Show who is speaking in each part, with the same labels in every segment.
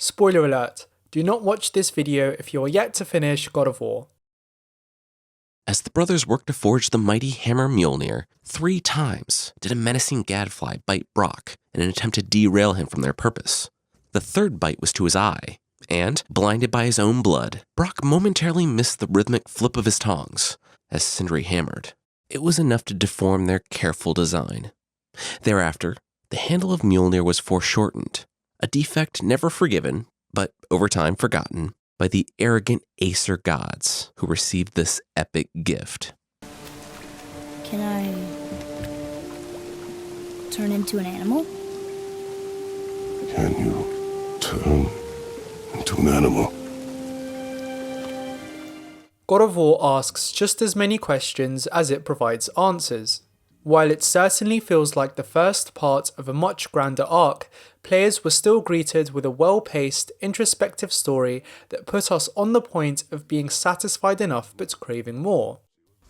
Speaker 1: Spoiler alert, do not watch this video if you are yet to finish God of War.
Speaker 2: As the brothers worked to forge the mighty hammer Mjolnir, 3 times did a menacing gadfly bite Brock in an attempt to derail him from their purpose. The 3rd bite was to his eye, and, blinded by his own blood, Brock momentarily missed the rhythmic flip of his tongs as Sindri hammered. It was enough to deform their careful design. Thereafter, the handle of Mjolnir was foreshortened, a defect never forgiven, but over time forgotten, by the arrogant Aesir gods who received this epic gift.
Speaker 3: Can I turn into an animal?
Speaker 4: Can you turn into an animal?
Speaker 1: God of War asks just as many questions as it provides answers. While it certainly feels like the first part of a much grander arc, players were still greeted with a well-paced, introspective story that put us on the point of being satisfied enough but craving more.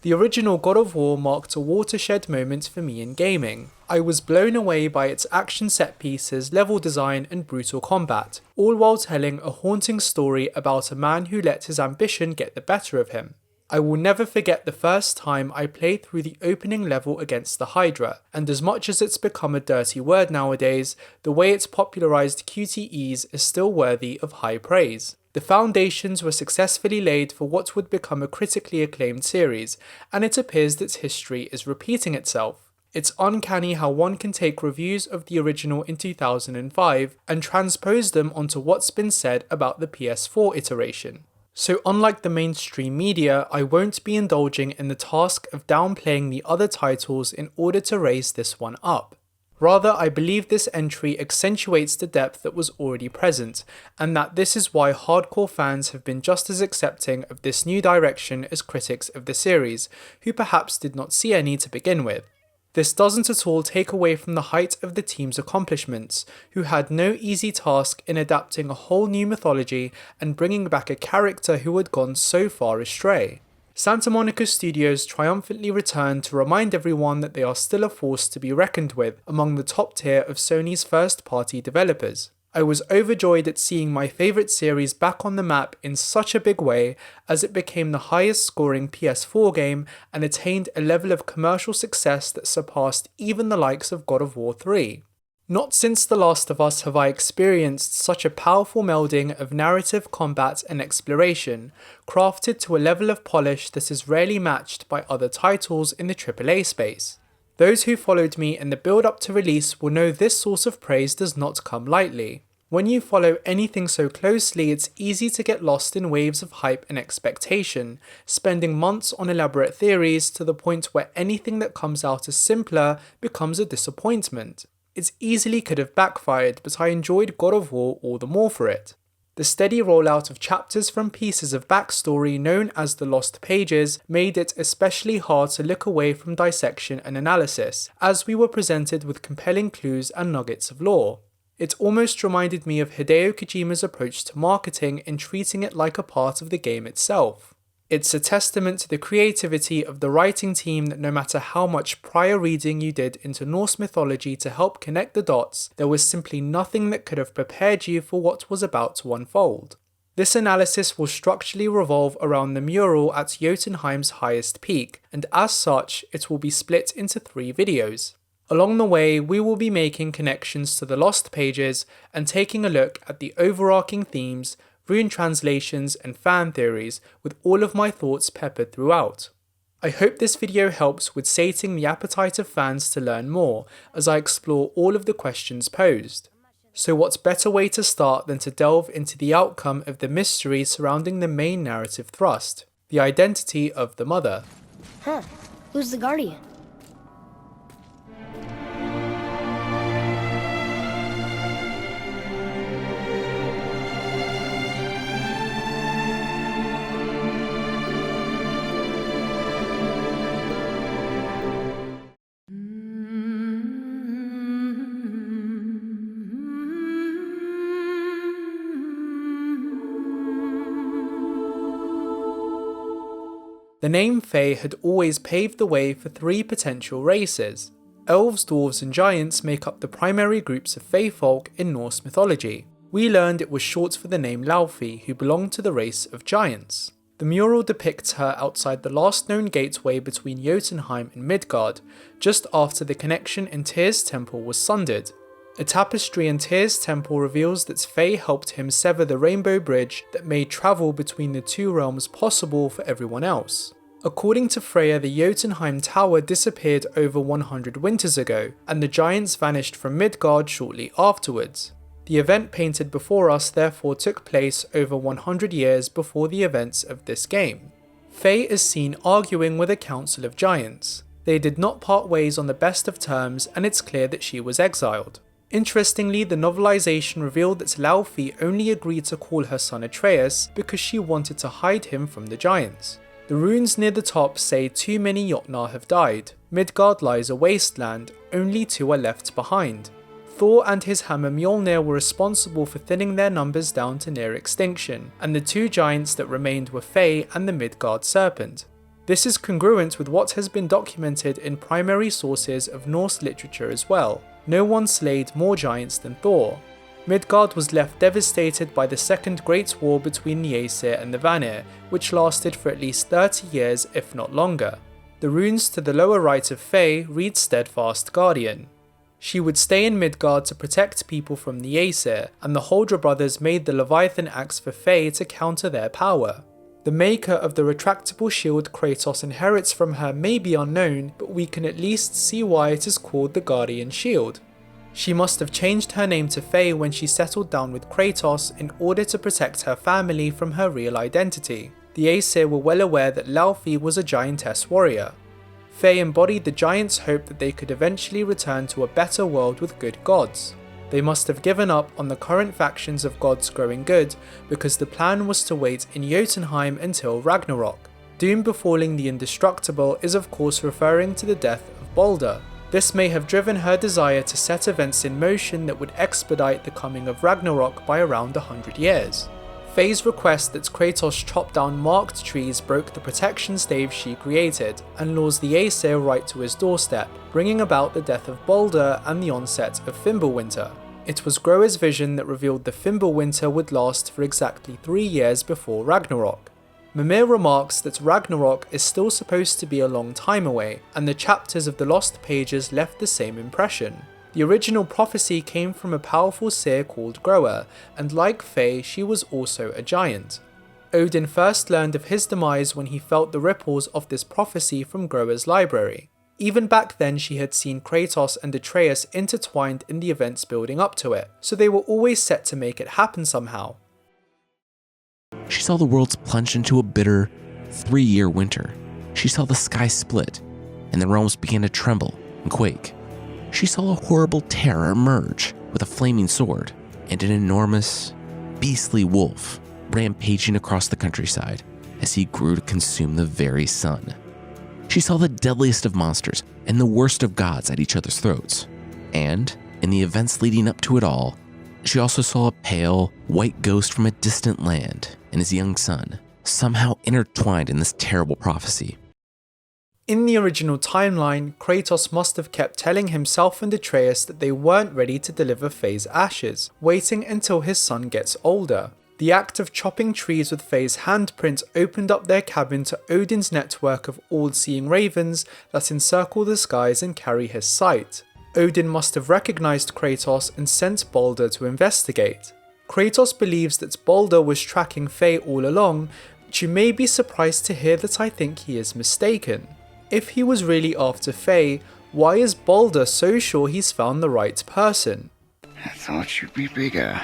Speaker 1: The original God of War marked a watershed moment for me in gaming. I was blown away by its action set pieces, level design and brutal combat, all while telling a haunting story about a man who let his ambition get the better of him. I will never forget the first time I played through the opening level against the Hydra, and as much as it's become a dirty word nowadays, the way it's popularised QTEs is still worthy of high praise. The foundations were successfully laid for what would become a critically acclaimed series, and it appears that history is repeating itself. It's uncanny how one can take reviews of the original in 2005 and transpose them onto what's been said about the PS4 iteration. So unlike the mainstream media, I won't be indulging in the task of downplaying the other titles in order to raise this one up. Rather, I believe this entry accentuates the depth that was already present, and that this is why hardcore fans have been just as accepting of this new direction as critics of the series, who perhaps did not see any to begin with. This doesn't at all take away from the height of the team's accomplishments, who had no easy task in adapting a whole new mythology and bringing back a character who had gone so far astray. Santa Monica Studios triumphantly returned to remind everyone that they are still a force to be reckoned with among the top tier of Sony's first-party developers. I was overjoyed at seeing my favourite series back on the map in such a big way, as it became the highest scoring PS4 game and attained a level of commercial success that surpassed even the likes of God of War 3. Not since The Last of Us have I experienced such a powerful melding of narrative, combat and exploration, crafted to a level of polish that is rarely matched by other titles in the AAA space. Those who followed me in the build-up to release will know this source of praise does not come lightly. When you follow anything so closely, it's easy to get lost in waves of hype and expectation, spending months on elaborate theories to the point where anything that comes out as simpler becomes a disappointment. It easily could have backfired, but I enjoyed God of War all the more for it. The steady rollout of chapters from pieces of backstory known as the Lost Pages made it especially hard to look away from dissection and analysis, as we were presented with compelling clues and nuggets of lore. It almost reminded me of Hideo Kojima's approach to marketing in treating it like a part of the game itself. It's a testament to the creativity of the writing team that no matter how much prior reading you did into Norse mythology to help connect the dots, there was simply nothing that could have prepared you for what was about to unfold. This analysis will structurally revolve around the mural at Jotunheim's highest peak, and as such, it will be split into 3 videos. Along the way, we will be making connections to the Lost Pages and taking a look at the overarching themes, rune translations and fan theories, with all of my thoughts peppered throughout. I hope this video helps with sating the appetite of fans to learn more, as I explore all of the questions posed. So what better way to start than to delve into the outcome of the mystery surrounding the main narrative thrust, the identity of the mother.
Speaker 3: Huh. Who's the guardian?
Speaker 1: The name Faye had always paved the way for 3 potential races. Elves, dwarves and giants make up the primary groups of Fae folk in Norse mythology. We learned it was short for the name Laufey, who belonged to the race of giants. The mural depicts her outside the last known gateway between Jotunheim and Midgard, just after the connection in Tyr's temple was sundered. A tapestry in Tyr's temple reveals that Faye helped him sever the rainbow bridge that made travel between the two realms possible for everyone else. According to Freya, the Jotunheim tower disappeared over 100 winters ago, and the giants vanished from Midgard shortly afterwards. The event painted before us therefore took place over 100 years before the events of this game. Faye is seen arguing with a council of giants. They did not part ways on the best of terms, and it's clear that she was exiled. Interestingly, the novelization revealed that Laufey only agreed to call her son Atreus because she wanted to hide him from the giants. The runes near the top say too many Jotnar have died. Midgard lies a wasteland, only 2 are left behind. Thor and his hammer Mjolnir were responsible for thinning their numbers down to near extinction, and the 2 giants that remained were Faye and the Midgard serpent. This is congruent with what has been documented in primary sources of Norse literature as well. No one slayed more giants than Thor. Midgard was left devastated by the Second Great War between the Aesir and the Vanir, which lasted for at least 30 years if not longer. The runes to the lower right of Faye read Steadfast Guardian. She would stay in Midgard to protect people from the Aesir, and the Holdra brothers made the Leviathan axe for Faye to counter their power. The maker of the retractable shield Kratos inherits from her may be unknown, but we can at least see why it is called the Guardian Shield. She must have changed her name to Faye when she settled down with Kratos in order to protect her family from her real identity. The Aesir were well aware that Laufey was a giantess warrior. Faye embodied the giants' hope that they could eventually return to a better world with good gods. They must have given up on the current factions of gods growing good, because the plan was to wait in Jotunheim until Ragnarok. Doom befalling the indestructible is of course referring to the death of Balder. This may have driven her desire to set events in motion that would expedite the coming of Ragnarok by around 100 years. Faye's request that Kratos chop down marked trees broke the protection stave she created, and lures the Aesir right to his doorstep, bringing about the death of Balder and the onset of Fimbulwinter. It was Groa's vision that revealed the Fimbulwinter would last for exactly 3 years before Ragnarok. Mimir remarks that Ragnarok is still supposed to be a long time away, and the chapters of the Lost Pages left the same impression. The original prophecy came from a powerful seer called Groa, and like Faye, she was also a giant. Odin first learned of his demise when he felt the ripples of this prophecy from Groa's library. Even back then she had seen Kratos and Atreus intertwined in the events building up to it, so they were always set to make it happen somehow.
Speaker 2: She saw the worlds plunge into a bitter 3-year winter. She saw the sky split, and the realms began to tremble and quake. She saw a horrible terror emerge with a flaming sword and an enormous, beastly wolf rampaging across the countryside as he grew to consume the very sun. She saw the deadliest of monsters and the worst of gods at each other's throats. And, in the events leading up to it all, she also saw a pale, white ghost from a distant land and his young son, somehow intertwined in this terrible prophecy.
Speaker 1: In the original timeline, Kratos must have kept telling himself and Atreus that they weren't ready to deliver Faye's ashes, waiting until his son gets older. The act of chopping trees with Faye's handprint opened up their cabin to Odin's network of all-seeing ravens that encircle the skies and carry his sight. Odin must have recognized Kratos and sent Balder to investigate. Kratos believes that Balder was tracking Faye all along, but you may be surprised to hear that I think he is mistaken. If he was really after Faye, why is Balder so sure he's found the right person?
Speaker 5: I thought you'd be bigger.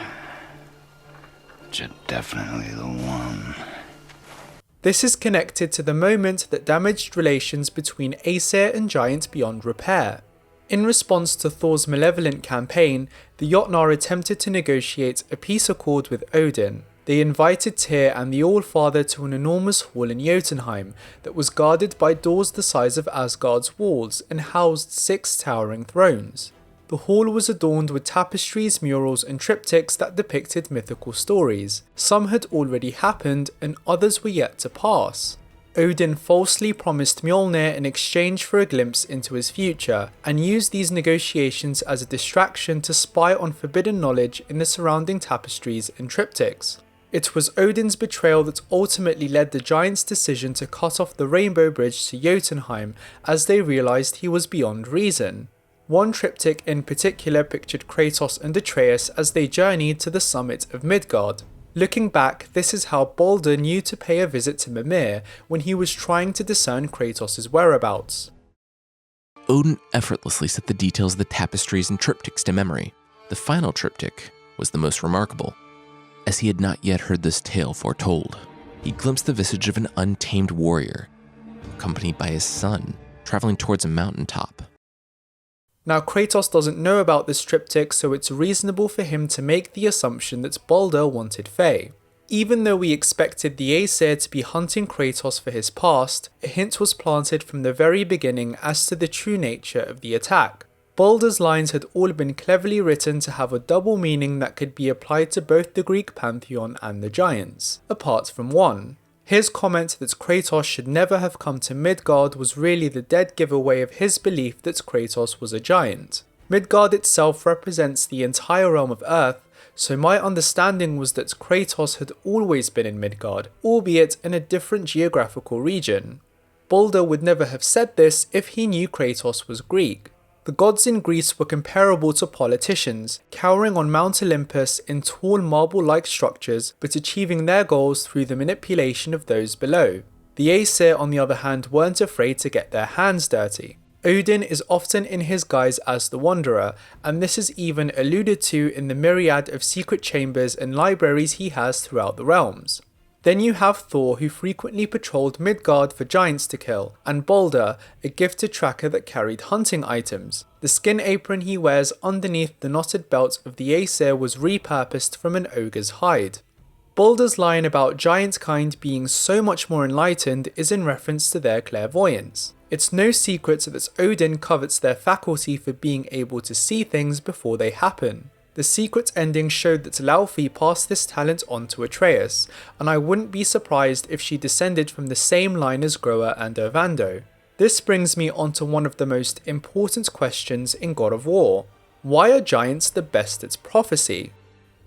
Speaker 5: But you're definitely the one.
Speaker 1: This is connected to the moment that damaged relations between Aesir and Giant beyond repair. In response to Thor's malevolent campaign, the Jotnar attempted to negotiate a peace accord with Odin. They invited Tyr and the Allfather to an enormous hall in Jotunheim that was guarded by doors the size of Asgard's walls and housed 6 towering thrones. The hall was adorned with tapestries, murals and triptychs that depicted mythical stories. Some had already happened and others were yet to pass. Odin falsely promised Mjolnir in exchange for a glimpse into his future, and used these negotiations as a distraction to spy on forbidden knowledge in the surrounding tapestries and triptychs. It was Odin's betrayal that ultimately led the giants' decision to cut off the Rainbow Bridge to Jotunheim as they realised he was beyond reason. One triptych in particular pictured Kratos and Atreus as they journeyed to the summit of Midgard. Looking back, this is how Balder knew to pay a visit to Mimir when he was trying to discern Kratos' whereabouts.
Speaker 2: Odin effortlessly set the details of the tapestries and triptychs to memory. The final triptych was the most remarkable, as he had not yet heard this tale foretold. He glimpsed the visage of an untamed warrior, accompanied by his son, traveling towards a mountaintop.
Speaker 1: Now Kratos doesn't know about this triptych, so it's reasonable for him to make the assumption that Balder wanted Faye. Even though we expected the Aesir to be hunting Kratos for his past, a hint was planted from the very beginning as to the true nature of the attack. Balder's lines had all been cleverly written to have a double meaning that could be applied to both the Greek pantheon and the giants, apart from one. His comment that Kratos should never have come to Midgard was really the dead giveaway of his belief that Kratos was a giant. Midgard itself represents the entire realm of Earth, so my understanding was that Kratos had always been in Midgard, albeit in a different geographical region. Balder would never have said this if he knew Kratos was Greek. The gods in Greece were comparable to politicians, cowering on Mount Olympus in tall marble-like structures, but achieving their goals through the manipulation of those below. The Aesir, on the other hand, weren't afraid to get their hands dirty. Odin is often in his guise as the Wanderer, and this is even alluded to in the myriad of secret chambers and libraries he has throughout the realms. Then you have Thor, who frequently patrolled Midgard for giants to kill, and Balder, a gifted tracker that carried hunting items. The skin apron he wears underneath the knotted belt of the Aesir was repurposed from an ogre's hide. Balder's line about giant kind being so much more enlightened is in reference to their clairvoyance. It's no secret that Odin covets their faculty for being able to see things before they happen. The secret ending showed that Laufey passed this talent on to Atreus, and I wouldn't be surprised if she descended from the same line as Groa and Ervando. This brings me on to one of the most important questions in God of War. Why are giants the best at prophecy?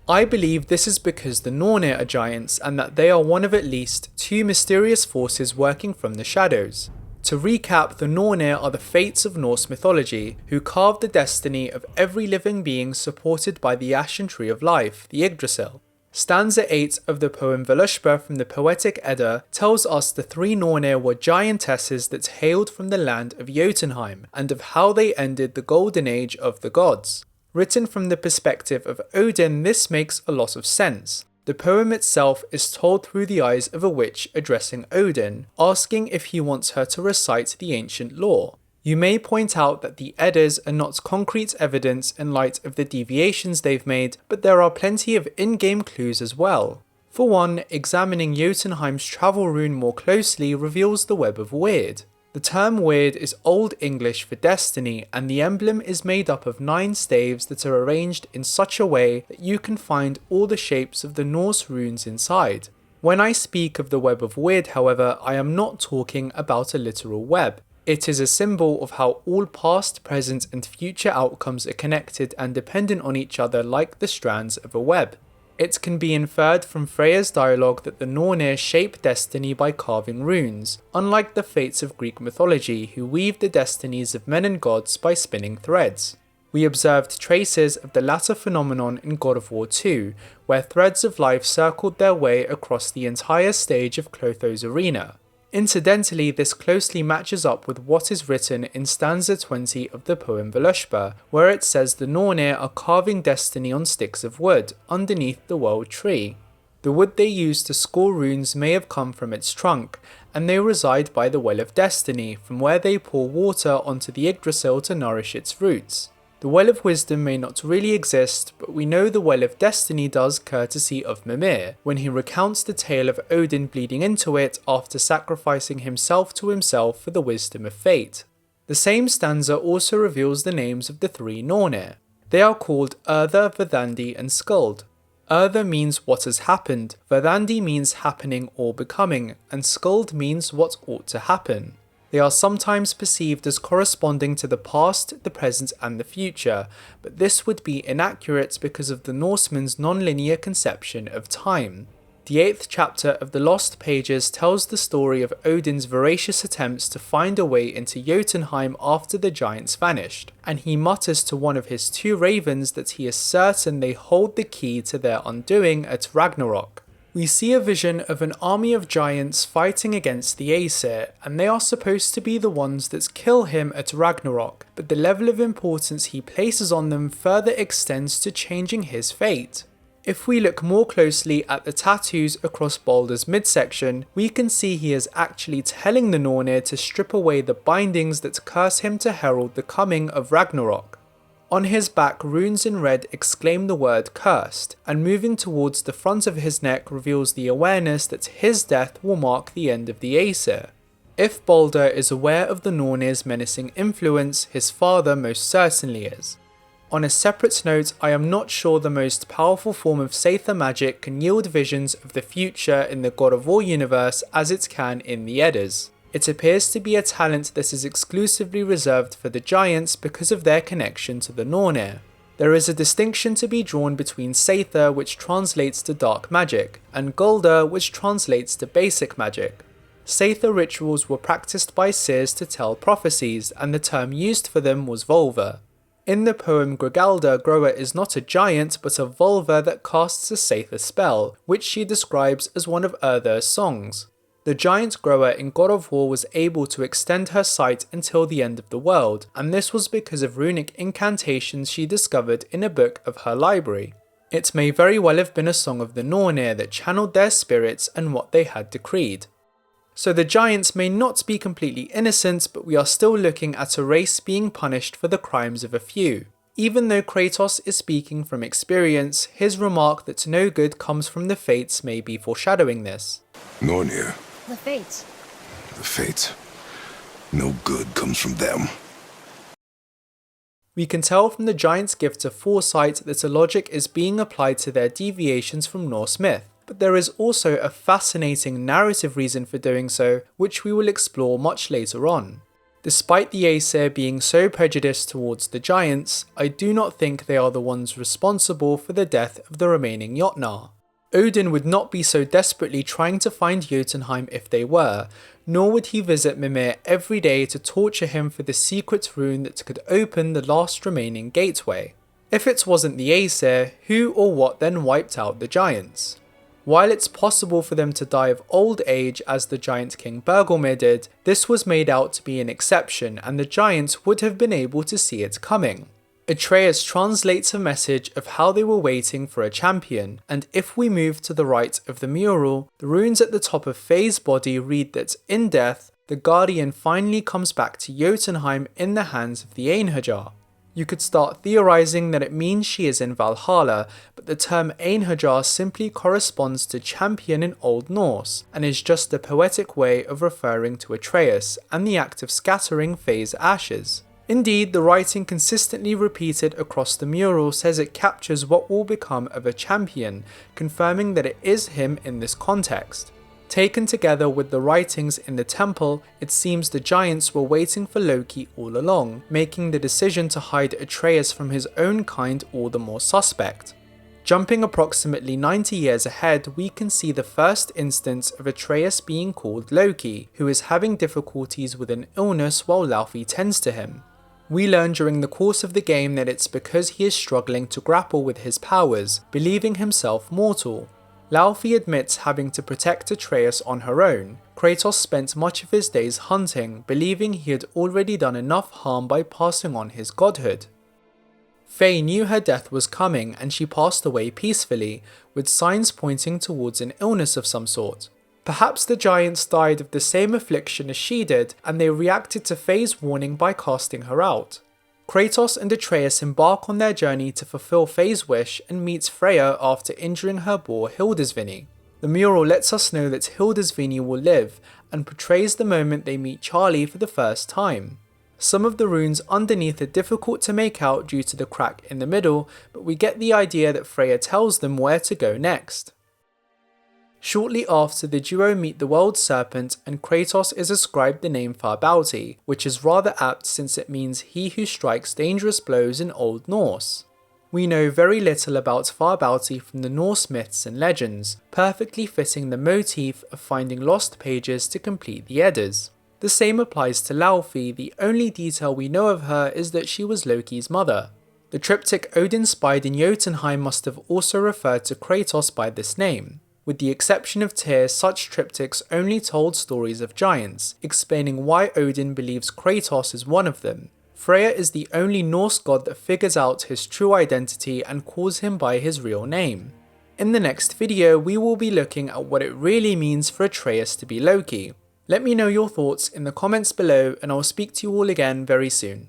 Speaker 1: I believe this is because the Nornir are giants and that they are one of at least two mysterious forces working from the shadows. To recap, the Nornir are the fates of Norse mythology, who carved the destiny of every living being supported by the Ashen Tree of Life, the Yggdrasil. Stanza 8 of the poem Völuspá from the Poetic Edda tells us the three Nornir were giantesses that hailed from the land of Jotunheim, and of how they ended the golden age of the gods. Written from the perspective of Odin, this makes a lot of sense. The poem itself is told through the eyes of a witch addressing Odin, asking if he wants her to recite the ancient lore. You may point out that the Eddas are not concrete evidence in light of the deviations they've made, but there are plenty of in-game clues as well. For one, examining Jotunheim's travel rune more closely reveals the Web of Weird. The term weird is Old English for destiny, and the emblem is made up of 9 staves that are arranged in such a way that you can find all the shapes of the Norse runes inside. When I speak of the Web of Weird, however, I am not talking about a literal web. It is a symbol of how all past, present and future outcomes are connected and dependent on each other like the strands of a web. It can be inferred from Freya's dialogue that the Nornir shape destiny by carving runes, unlike the fates of Greek mythology who weave the destinies of men and gods by spinning threads. We observed traces of the latter phenomenon in God of War 2, where threads of life circled their way across the entire stage of Clotho's arena. Incidentally, this closely matches up with what is written in stanza 20 of the poem Völuspá, where it says the Nornir are carving destiny on sticks of wood, underneath the world tree. The wood they use to score runes may have come from its trunk, and they reside by the Well of Destiny, from where they pour water onto the Yggdrasil to nourish its roots. The Well of Wisdom may not really exist, but we know the Well of Destiny does courtesy of Mimir, when he recounts the tale of Odin bleeding into it after sacrificing himself to himself for the wisdom of fate. The same stanza also reveals the names of the three Nornir. They are called Urða, Verdandi and Skuld. Erther means what has happened, Verdandi means happening or becoming, and Skuld means what ought to happen. They are sometimes perceived as corresponding to the past, the present and the future, but this would be inaccurate because of the Norsemen's non-linear conception of time. The 8th chapter of the Lost Pages tells the story of Odin's voracious attempts to find a way into Jotunheim after the giants vanished, and he mutters to one of his 2 ravens that he is certain they hold the key to their undoing at Ragnarok. We see a vision of an army of giants fighting against the Aesir, and they are supposed to be the ones that kill him at Ragnarok, but the level of importance he places on them further extends to changing his fate. If we look more closely at the tattoos across Baldur's midsection, we can see he is actually telling the Nornir to strip away the bindings that curse him to herald the coming of Ragnarok. On his back, runes in red exclaim the word cursed, and moving towards the front of his neck reveals the awareness that his death will mark the end of the Aesir. If Baldur is aware of the Nornir's menacing influence, his father most certainly is. On a separate note, I am not sure the most powerful form of Seithr magic can yield visions of the future in the God of War universe as it can in the Eddas. It appears to be a talent that is exclusively reserved for the giants because of their connection to the Nornir. There is a distinction to be drawn between Seithr, which translates to dark magic, and Guldur, which translates to basic magic. Seithr rituals were practiced by seers to tell prophecies, and the term used for them was Volva. In the poem Grigalda, Groa is not a giant but a Volva that casts a Seithr spell, which she describes as one of Erther's songs. The giant Groa in God of War was able to extend her sight until the end of the world, and this was because of runic incantations she discovered in a book of her library. It may very well have been a song of the Nornir that channeled their spirits and what they had decreed. So the giants may not be completely innocent, but we are still looking at a race being punished for the crimes of a few. Even though Kratos is speaking from experience, his remark that no good comes from the Fates may be foreshadowing this.
Speaker 4: Nornir,
Speaker 3: The Fates.
Speaker 4: the Fates. No good comes from them.
Speaker 1: We can tell from the giants' gift of foresight that a logic is being applied to their deviations from Norse myth. But there is also a fascinating narrative reason for doing so, which we will explore much later on. Despite the Aesir being so prejudiced towards the giants, I do not think they are the ones responsible for the death of the remaining Jotnar. Odin would not be so desperately trying to find Jotunheim if they were, nor would he visit Mimir every day to torture him for the secret rune that could open the last remaining gateway. If it wasn't the Aesir, who or what then wiped out the giants? While it's possible for them to die of old age as the giant king Bergelmir did, this was made out to be an exception and the giants would have been able to see it coming. Atreus translates a message of how they were waiting for a champion, and if we move to the right of the mural, the runes at the top of Faye's body read that in death, the Guardian finally comes back to Jotunheim in the hands of the Einherjar. You could start theorizing that it means she is in Valhalla, but the term Einherjar simply corresponds to champion in Old Norse, and is just a poetic way of referring to Atreus and the act of scattering Faye's ashes. Indeed, the writing consistently repeated across the mural says it captures what will become of a champion, confirming that it is him in this context. Taken together with the writings in the temple, it seems the giants were waiting for Loki all along, making the decision to hide Atreus from his own kind all the more suspect. Jumping approximately 90 years ahead, we can see the first instance of Atreus being called Loki, who is having difficulties with an illness while Laufey tends to him. We learn during the course of the game that it's because he is struggling to grapple with his powers, believing himself mortal. Laufey admits having to protect Atreus on her own. Kratos spent much of his days hunting, believing he had already done enough harm by passing on his godhood. Faye knew her death was coming and she passed away peacefully, with signs pointing towards an illness of some sort. Perhaps the giants died of the same affliction as she did, and they reacted to Faye's warning by casting her out. Kratos and Atreus embark on their journey to fulfill Faye's wish and meet Freya after injuring her boar Hildisvini. The mural lets us know that Hildisvini will live, and portrays the moment they meet Charlie for the first time. Some of the runes underneath are difficult to make out due to the crack in the middle, but we get the idea that Freya tells them where to go next. Shortly after, the duo meet the world serpent and Kratos is ascribed the name Farbaute, which is rather apt since it means he who strikes dangerous blows in Old Norse. We know very little about Farbaute from the Norse myths and legends, perfectly fitting the motif of finding lost pages to complete the Eddas. The same applies to Laufey. The only detail we know of her is that she was Loki's mother. The triptych Odin spied in Jotunheim must have also referred to Kratos by this name. With the exception of Tyr, such triptychs only told stories of giants, explaining why Odin believes Kratos is one of them. Freya is the only Norse god that figures out his true identity and calls him by his real name. In the next video, we will be looking at what it really means for Atreus to be Loki. Let me know your thoughts in the comments below, and I'll speak to you all again very soon.